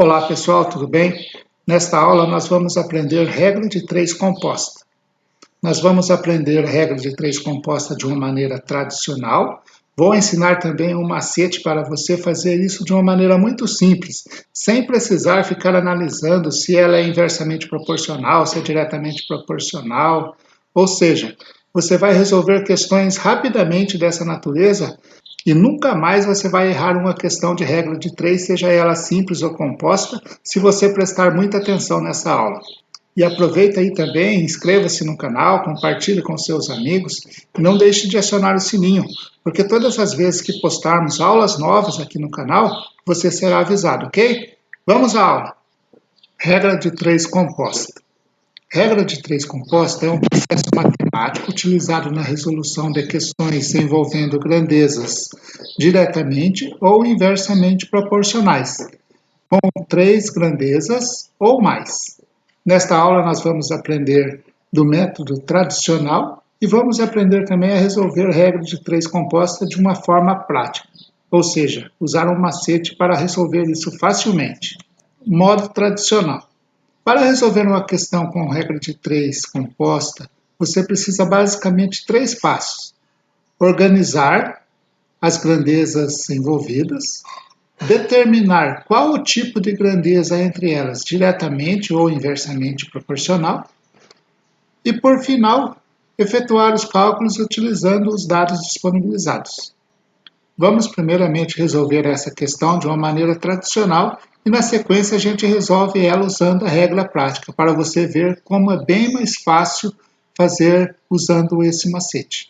Olá pessoal, tudo bem? Nesta aula nós vamos aprender regra de três composta. Nós vamos aprender regra de três composta de uma maneira tradicional. Vou ensinar também um macete para você fazer isso de uma maneira muito simples, sem precisar ficar analisando se ela é inversamente proporcional, se é diretamente proporcional. Ou seja, você vai resolver questões rapidamente dessa natureza e nunca mais você vai errar uma questão de regra de três, seja ela simples ou composta, se você prestar muita atenção nessa aula. E aproveita aí também, inscreva-se no canal, compartilhe com seus amigos e não deixe de acionar o sininho, porque todas as vezes que postarmos aulas novas aqui no canal, você será avisado, ok? Vamos à aula! Regra de três composta. Regra de três composta é um processo matemático utilizado na resolução de questões envolvendo grandezas diretamente ou inversamente proporcionais, com três grandezas ou mais. Nesta aula nós vamos aprender do método tradicional e vamos aprender também a resolver regra de três composta de uma forma prática, ou seja, usar um macete para resolver isso facilmente. Modo tradicional. Para resolver uma questão com regra de três composta, você precisa basicamente três passos: organizar as grandezas envolvidas, determinar qual o tipo de grandeza entre elas, diretamente ou inversamente proporcional, e, por final, efetuar os cálculos utilizando os dados disponibilizados. Vamos primeiramente resolver essa questão de uma maneira tradicional e na sequência a gente resolve ela usando a regra prática, para você ver como é bem mais fácil fazer usando esse macete.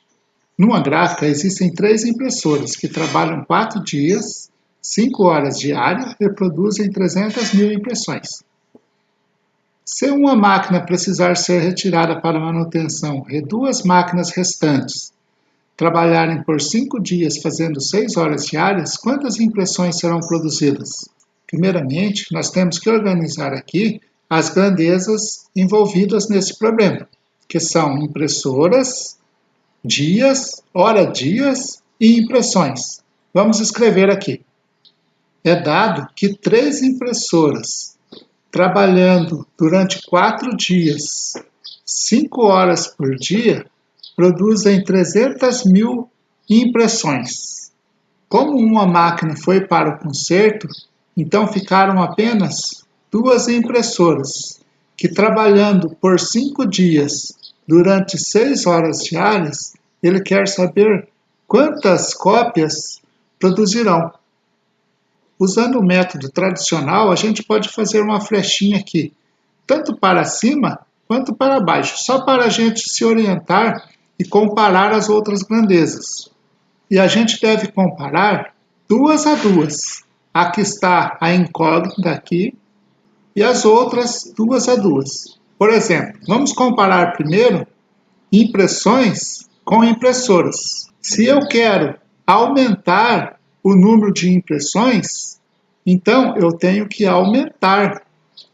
Numa gráfica existem três impressoras que trabalham 4 dias, 5 horas diárias e produzem 300 mil impressões. Se uma máquina precisar ser retirada para manutenção e duas máquinas restantes trabalharem por 5 dias fazendo 6 horas diárias, quantas impressões serão produzidas? Primeiramente, nós temos que organizar aqui as grandezas envolvidas nesse problema, que são impressoras, dias, hora-dias e impressões. Vamos escrever aqui. É dado que 3 impressoras trabalhando durante 4 dias, 5 horas por dia, produzem 300 mil impressões. Como uma máquina foi para o conserto, então ficaram apenas 2 impressoras, que trabalhando por 5 dias, durante 6 horas diárias, ele quer saber quantas cópias produzirão. Usando o método tradicional, a gente pode fazer uma flechinha aqui, tanto para cima quanto para baixo, só para a gente se orientar e comparar as outras grandezas. E a gente deve comparar duas a duas. Aqui está a incógnita aqui e as outras duas a duas. Por exemplo, vamos comparar primeiro impressões com impressoras. Se eu quero aumentar o número de impressões, então eu tenho que aumentar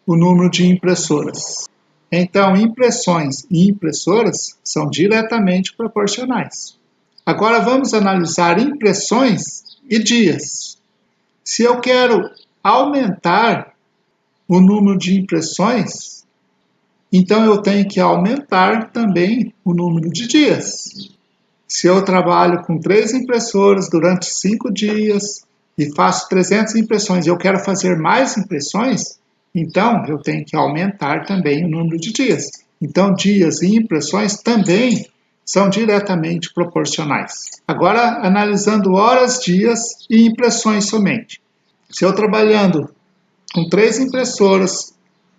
o número de impressoras. Então, impressões e impressoras são diretamente proporcionais. Agora vamos analisar impressões e dias. Se eu quero aumentar o número de impressões, então eu tenho que aumentar também o número de dias. Se eu trabalho com 3 impressoras durante 5 dias e faço 300 impressões e eu quero fazer mais impressões, então eu tenho que aumentar também o número de dias. Então, dias e impressões também são diretamente proporcionais. Agora, analisando horas, dias e impressões somente. Se eu trabalhando com 3 impressoras,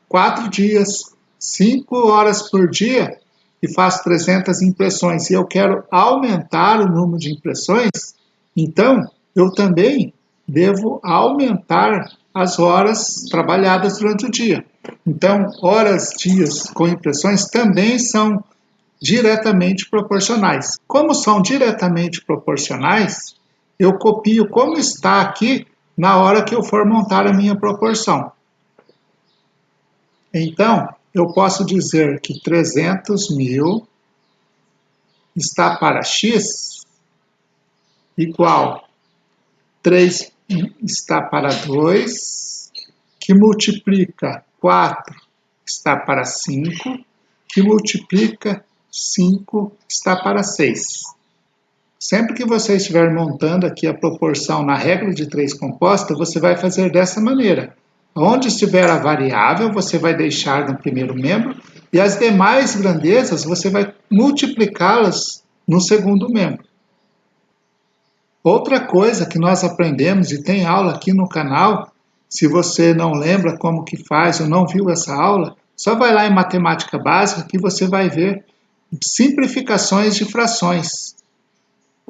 4 dias, 5 horas por dia e faço 300 impressões e eu quero aumentar o número de impressões, então eu também devo aumentar as horas trabalhadas durante o dia. Então, horas, dias com impressões também são diretamente proporcionais. Como são diretamente proporcionais, eu copio como está aqui na hora que eu for montar a minha proporção. Então, eu posso dizer que 300 mil está para x igual 3 está para 2, que multiplica 4 está para 5, que multiplica 5 está para 6. Sempre que você estiver montando aqui a proporção na regra de 3 composta, você vai fazer dessa maneira. Onde estiver a variável, você vai deixar no primeiro membro, e as demais grandezas você vai multiplicá-las no segundo membro. Outra coisa que nós aprendemos, e tem aula aqui no canal, se você não lembra como que faz ou não viu essa aula, só vai lá em matemática básica que você vai ver simplificações de frações.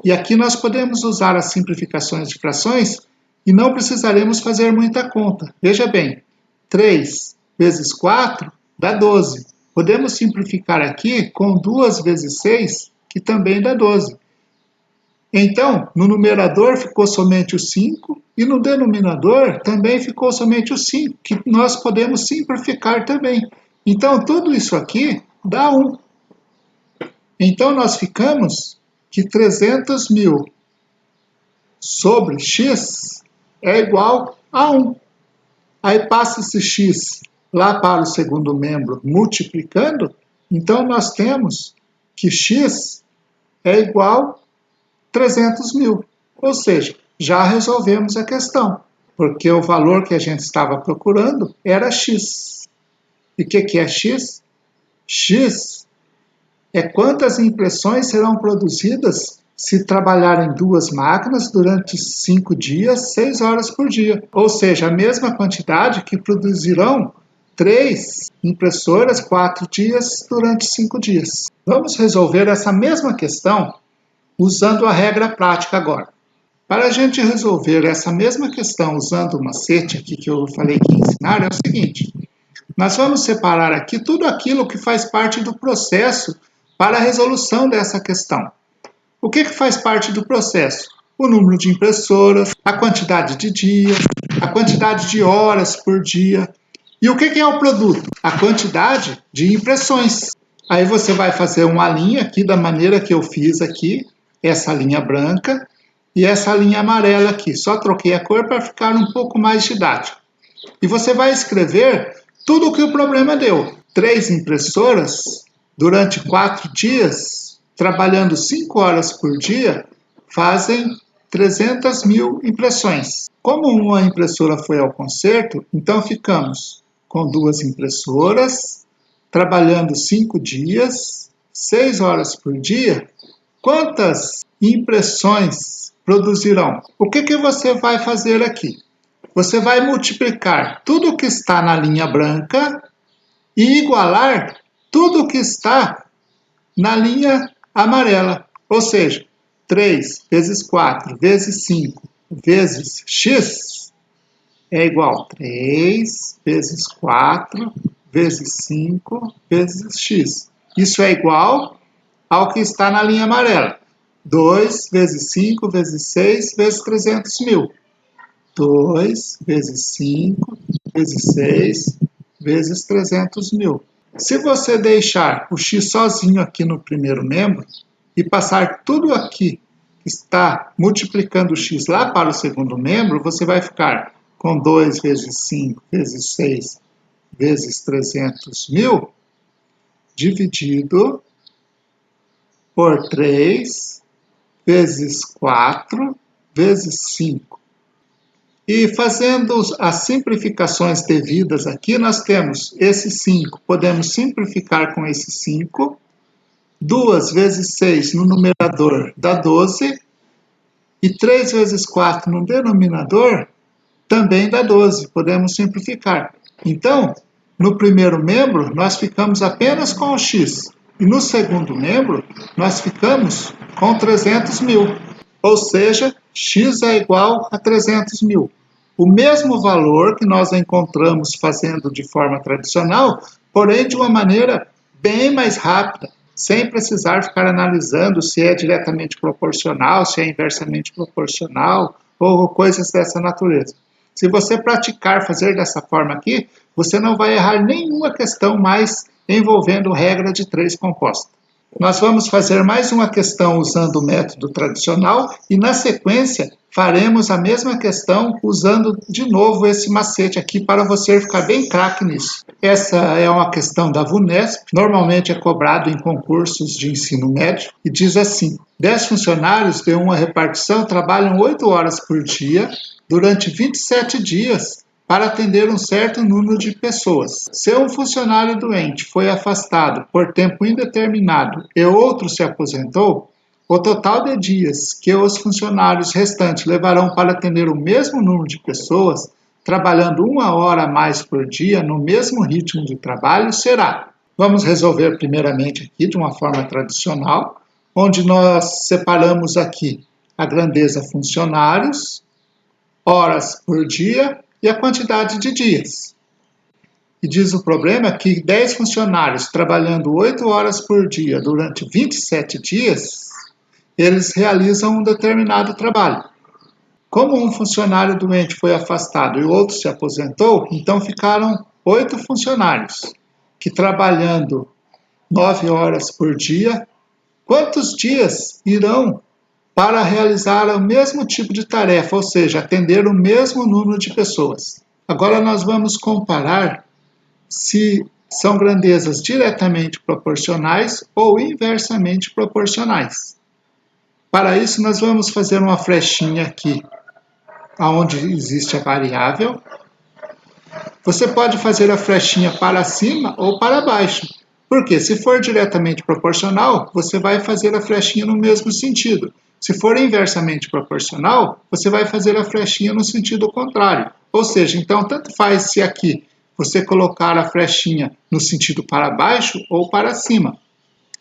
E aqui nós podemos usar as simplificações de frações e não precisaremos fazer muita conta. Veja bem, 3 vezes 4 dá 12. Podemos simplificar aqui com 2 vezes 6, que também dá 12. Então, no numerador ficou somente o 5 e no denominador também ficou somente o 5, que nós podemos simplificar também. Então, tudo isso aqui dá 1. Então, nós ficamos que 300.000 sobre x é igual a 1. Aí passa esse x lá para o segundo membro multiplicando, então nós temos que x é igual a 300.000. Ou seja, já resolvemos a questão, porque o valor que a gente estava procurando era x. E o que é x? X é quantas impressões serão produzidas se trabalhar em 2 máquinas durante 5 dias, 6 horas por dia. Ou seja, a mesma quantidade que produzirão 3 impressoras 4 dias durante 5 dias. Vamos resolver essa mesma questão usando a regra prática agora. Para a gente resolver essa mesma questão usando o macete aqui que eu falei que ia ensinar, é o seguinte. Nós vamos separar aqui tudo aquilo que faz parte do processo para a resolução dessa questão. O que faz parte do processo? O número de impressoras, a quantidade de dias, a quantidade de horas por dia. E o que é o produto? A quantidade de impressões. Aí você vai fazer uma linha aqui da maneira que eu fiz aqui, essa linha branca e essa linha amarela aqui. Só troquei a cor para ficar um pouco mais didático. E você vai escrever tudo o que o problema deu. 3 impressoras durante 4 dias, trabalhando 5 horas por dia, fazem 300.000 impressões. Como uma impressora foi ao concerto, então ficamos com 2 impressoras, trabalhando 5 dias, 6 horas por dia. Quantas impressões produzirão? O que você vai fazer aqui? Você vai multiplicar tudo que está na linha branca e igualar tudo que está na linha amarela. Ou seja, 3 vezes 4 vezes 5 vezes x é igual a 3 vezes 4 vezes 5 vezes x. Isso é igual ao que está na linha amarela. 2 vezes 5 vezes 6 vezes 300.000. 2 vezes 5 vezes 6 vezes 300.000. Se você deixar o x sozinho aqui no primeiro membro e passar tudo aqui que está multiplicando o x lá para o segundo membro, você vai ficar com 2 vezes 5 vezes 6 vezes 300.000 dividido por 3 vezes 4 vezes 5. E fazendo as simplificações devidas aqui, nós temos esse 5, podemos simplificar com esse 5. 2 vezes 6 no numerador dá 12. E 3 vezes 4 no denominador também dá 12. Podemos simplificar. Então, no primeiro membro, nós ficamos apenas com o x. E no segundo membro, nós ficamos com 300.000. Ou seja, x é igual a 300.000. O mesmo valor que nós encontramos fazendo de forma tradicional, porém de uma maneira bem mais rápida, sem precisar ficar analisando se é diretamente proporcional, se é inversamente proporcional, ou coisas dessa natureza. Se você praticar fazer dessa forma aqui, você não vai errar nenhuma questão mais envolvendo regra de 3 composta. Nós vamos fazer mais uma questão usando o método tradicional e, na sequência, faremos a mesma questão usando de novo esse macete aqui para você ficar bem craque nisso. Essa é uma questão da VUNESP, normalmente é cobrado em concursos de ensino médio e diz assim: 10 funcionários de uma repartição trabalham 8 horas por dia durante 27 dias para atender um certo número de pessoas. Se um funcionário doente foi afastado por tempo indeterminado e outro se aposentou, o total de dias que os funcionários restantes levarão para atender o mesmo número de pessoas, trabalhando 1 hora a mais por dia no mesmo ritmo de trabalho, será. Vamos resolver primeiramente aqui de uma forma tradicional, onde nós separamos aqui a grandeza funcionários, horas por dia e a quantidade de dias. E diz o problema que 10 funcionários trabalhando 8 horas por dia durante 27 dias, eles realizam um determinado trabalho. Como um funcionário doente foi afastado e o outro se aposentou, então ficaram 8 funcionários que, trabalhando 9 horas por dia, quantos dias irão para realizar o mesmo tipo de tarefa, ou seja, atender o mesmo número de pessoas? Agora nós vamos comparar se são grandezas diretamente proporcionais ou inversamente proporcionais. Para isso, nós vamos fazer uma flechinha aqui, onde existe a variável. Você pode fazer a flechinha para cima ou para baixo, porque se for diretamente proporcional, você vai fazer a flechinha no mesmo sentido. Se for inversamente proporcional, você vai fazer a flechinha no sentido contrário. Ou seja, então, tanto faz se aqui você colocar a flechinha no sentido para baixo ou para cima.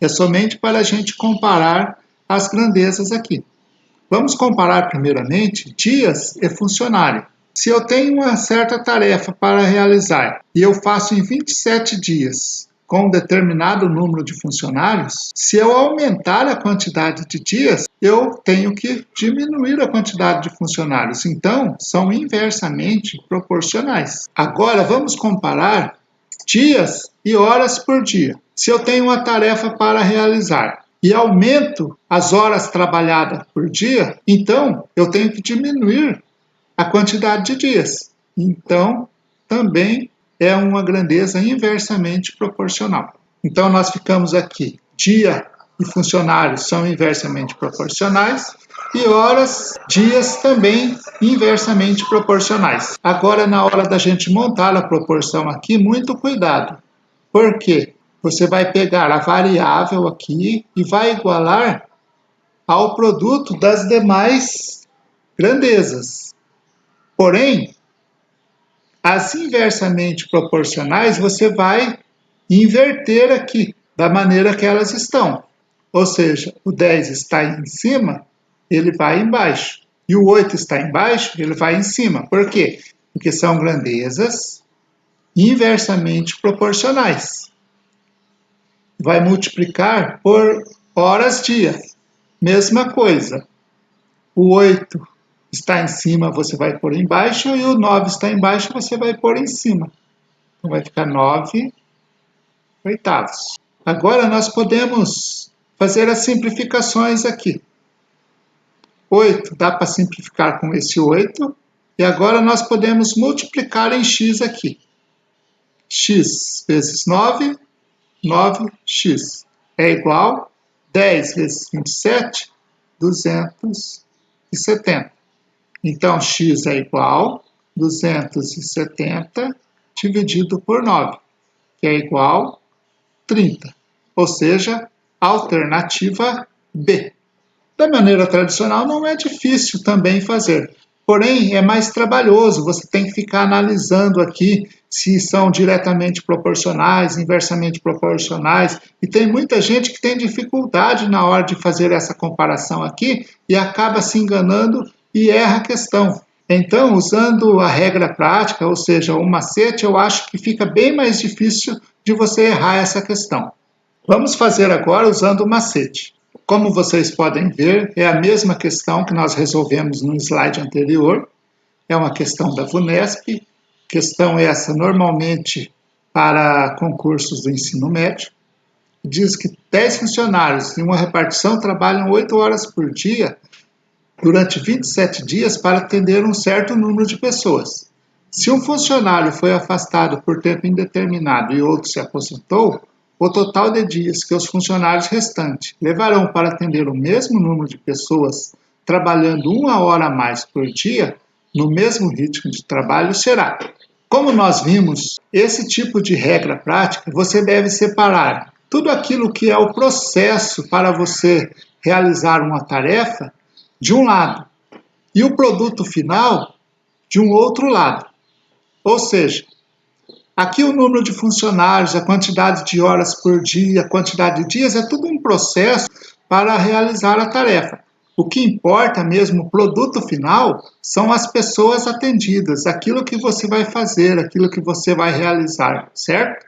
É somente para a gente comparar as grandezas aqui. Vamos comparar primeiramente dias e funcionário. Se eu tenho uma certa tarefa para realizar e eu faço em 27 dias com um determinado número de funcionários, se eu aumentar a quantidade de dias, eu tenho que diminuir a quantidade de funcionários. Então, são inversamente proporcionais. Agora, vamos comparar dias e horas por dia. Se eu tenho uma tarefa para realizar e aumento as horas trabalhadas por dia, então eu tenho que diminuir a quantidade de dias. Então, também é uma grandeza inversamente proporcional. Então, nós ficamos aqui, dia e funcionários são inversamente proporcionais e horas, dias também inversamente proporcionais. Agora, na hora da gente montar a proporção aqui, muito cuidado. Por quê? Você vai pegar a variável aqui e vai igualar ao produto das demais grandezas. Porém, as inversamente proporcionais você vai inverter aqui, da maneira que elas estão. Ou seja, o 10 está em cima, ele vai embaixo. E o 8 está embaixo, ele vai em cima. Por quê? Porque são grandezas inversamente proporcionais. Vai multiplicar por horas-dia. Mesma coisa. O 8 está em cima, você vai pôr embaixo, e o 9 está embaixo, você vai pôr em cima. Então, vai ficar 9 oitavos. Agora, nós podemos fazer as simplificações aqui. 8 dá para simplificar com esse 8. E agora, nós podemos multiplicar em x aqui. X vezes 9, 9x. É igual a 10 vezes 27, 270. Então, x é igual a 270 dividido por 9, que é igual a 30. Ou seja, alternativa B. Da maneira tradicional, não é difícil também fazer. Porém, é mais trabalhoso, você tem que ficar analisando aqui se são diretamente proporcionais, inversamente proporcionais, e tem muita gente que tem dificuldade na hora de fazer essa comparação aqui e acaba se enganando e erra a questão. Então, usando a regra prática, ou seja, o macete, eu acho que fica bem mais difícil de você errar essa questão. Vamos fazer agora usando o macete. Como vocês podem ver, é a mesma questão que nós resolvemos no slide anterior. É uma questão da VUNESP, questão essa normalmente para concursos do ensino médio. diz que 10 funcionários em uma repartição trabalham 8 horas por dia durante 27 dias para atender um certo número de pessoas. Se um funcionário foi afastado por tempo indeterminado e outro se aposentou, o total de dias que os funcionários restantes levarão para atender o mesmo número de pessoas trabalhando 1 hora a mais por dia, no mesmo ritmo de trabalho, será. Como nós vimos, esse tipo de regra prática, você deve separar tudo aquilo que é o processo para você realizar uma tarefa de um lado e o produto final de um outro lado. Ou seja, aqui o número de funcionários, a quantidade de horas por dia, a quantidade de dias, é tudo um processo para realizar a tarefa. O que importa mesmo, o produto final, são as pessoas atendidas, aquilo que você vai fazer, aquilo que você vai realizar, certo?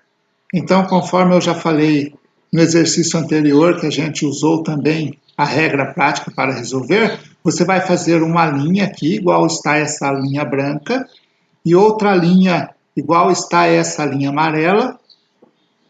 Então, conforme eu já falei no exercício anterior, que a gente usou também a regra prática para resolver, você vai fazer uma linha aqui, igual está essa linha branca, e outra linha igual está essa linha amarela.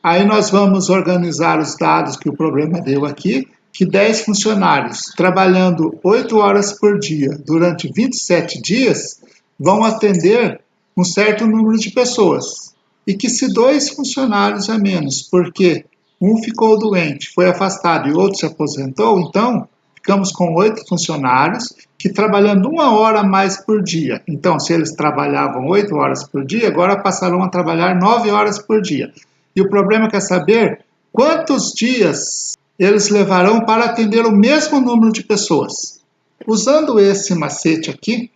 Aí nós vamos organizar os dados que o problema deu aqui, que 10 funcionários trabalhando 8 horas por dia durante 27 dias vão atender um certo número de pessoas. E que se 2 funcionários a menos, porque um ficou doente, foi afastado e outro se aposentou, então ficamos com 8 funcionários que trabalhando 1 hora a mais por dia. Então, se eles trabalhavam 8 horas por dia, agora passarão a trabalhar 9 horas por dia. E o problema é saber quantos dias eles levarão para atender o mesmo número de pessoas. Usando esse macete aqui,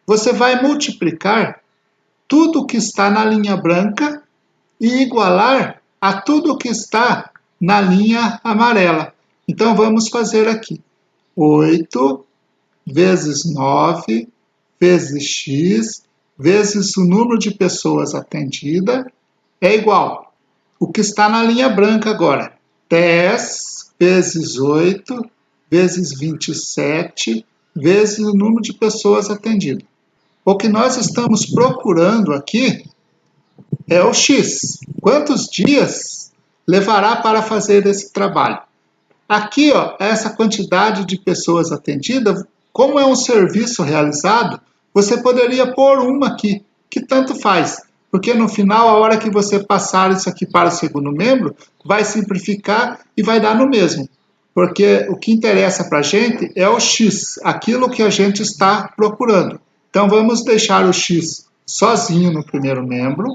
você vai multiplicar tudo que está na linha branca e igualar a tudo que está na linha amarela. Então, vamos fazer aqui. 8 vezes 9 vezes x vezes o número de pessoas atendida é igual. O que está na linha branca agora? 10 vezes 8 vezes 27 vezes o número de pessoas atendidas. O que nós estamos procurando aqui é o x. Quantos dias levará para fazer esse trabalho? Aqui, ó, essa quantidade de pessoas atendidas, como é um serviço realizado, você poderia pôr uma aqui, que tanto faz. Porque no final, a hora que você passar isso aqui para o segundo membro, vai simplificar e vai dar no mesmo. Porque o que interessa para a gente é o x, aquilo que a gente está procurando. Então, vamos deixar o x sozinho no primeiro membro.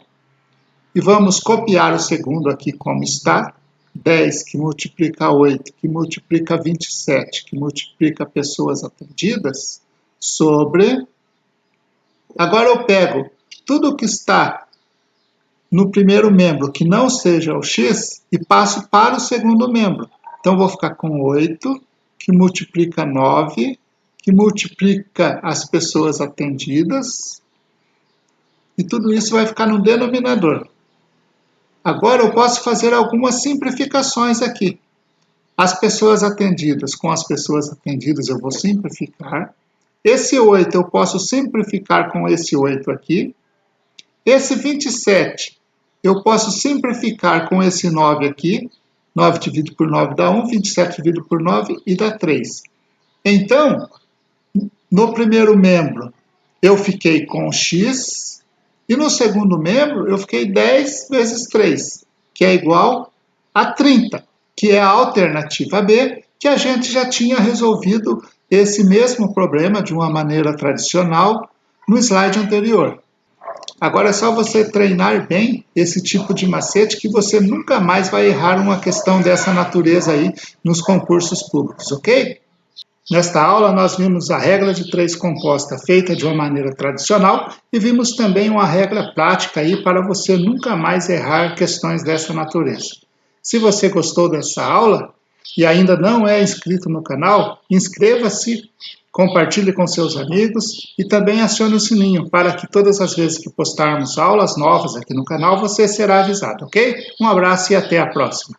E vamos copiar o segundo aqui como está. 10 que multiplica 8, que multiplica 27, que multiplica pessoas atendidas, sobre... Agora eu pego tudo que está no primeiro membro que não seja o x e passo para o segundo membro. Então, vou ficar com 8, que multiplica 9, que multiplica as pessoas atendidas, e tudo isso vai ficar no denominador. Agora eu posso fazer algumas simplificações aqui. As pessoas atendidas com as pessoas atendidas eu vou simplificar. Esse 8 eu posso simplificar com esse 8 aqui. Esse 27 eu posso simplificar com esse 9 aqui. 9 dividido por 9 dá 1, 27 dividido por 9 e dá 3. Então, no primeiro membro eu fiquei com x. E no segundo membro, eu fiquei 10 vezes 3, que é igual a 30, que é a alternativa B, que a gente já tinha resolvido esse mesmo problema de uma maneira tradicional no slide anterior. Agora é só você treinar bem esse tipo de macete que você nunca mais vai errar uma questão dessa natureza aí nos concursos públicos, ok? Nesta aula, nós vimos a regra de 3 composta feita de uma maneira tradicional e vimos também uma regra prática aí para você nunca mais errar questões dessa natureza. Se você gostou dessa aula e ainda não é inscrito no canal, inscreva-se, compartilhe com seus amigos e também acione o sininho para que todas as vezes que postarmos aulas novas aqui no canal, você será avisado, ok? Um abraço e até a próxima!